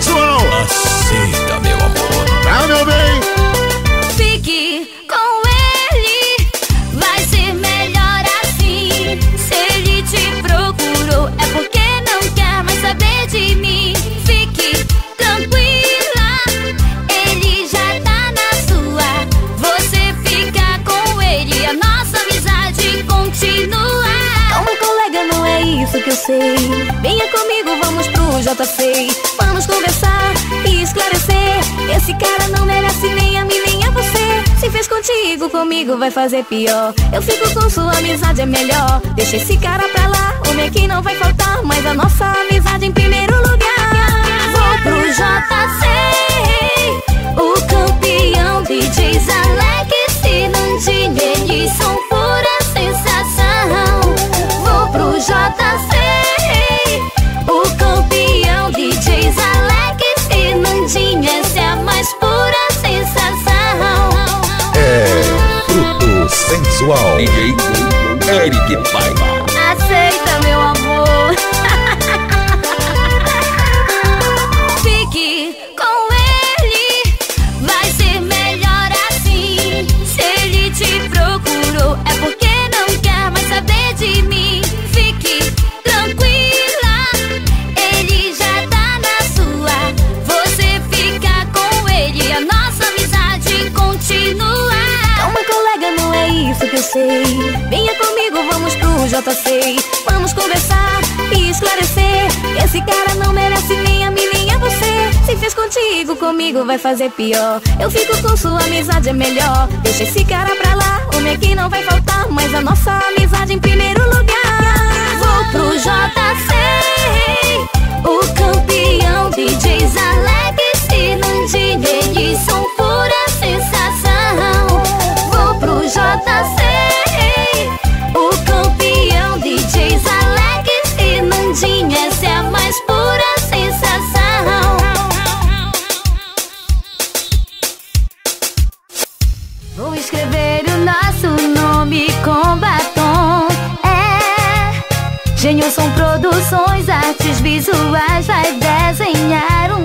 sensual. Aceita, meu amor. Tá, meu bem? Fique com ele, vai ser melhor assim. Se ele te procurou, é porque não quer mais saber de mim. Fique tranquila, ele já tá na sua. Você fica com ele, a nossa amizade continua. Calma, colega, não é isso que eu sei. Venha comigo, vamos pro JC. Vamos conversar e esclarecer. Esse cara não merece nem a mim, nem a você. Se fez contigo, comigo vai fazer pior. Eu fico com sua amizade, é melhor. Deixa esse cara pra lá, homem aqui não vai faltar. Mas a nossa amizade em primeiro lugar. Vou pro JC, o campeão DJs Alex e Nandinho, eles são pura sensação. Vou pro JC, o campeão DJs Alex e Nandinho, essa é a mais pura sensação. É fruto sensual. DJ Eric Paiva. Aceita, meu amor. Fique com ele, vai ser melhor assim. Se ele te procurou, é porque não quer mais saber de mim. Fique tranquila, ele já tá na sua. Você fica com ele, a nossa amizade continua. Calma, colega, não é isso que eu sei. Venha comigo, vamos pro JC. Vamos conversar e esclarecer. Esse cara não merece nem a mim, nem a você. Se fez contigo, comigo vai fazer pior. Eu fico com sua amizade, é melhor. Deixa esse cara pra lá, homem aqui não vai faltar. Mas a nossa amizade em primeiro lugar. Vou pro JC, o campeão DJs Alex e Nandinho, eles são pura sensação. Vou pro JC, o campeão DJs Alex e Nandinho, essa é a mais pura sensação. Vou escrever o nosso nome com batom. Genilson Produções, artes visuais, vai desenhar um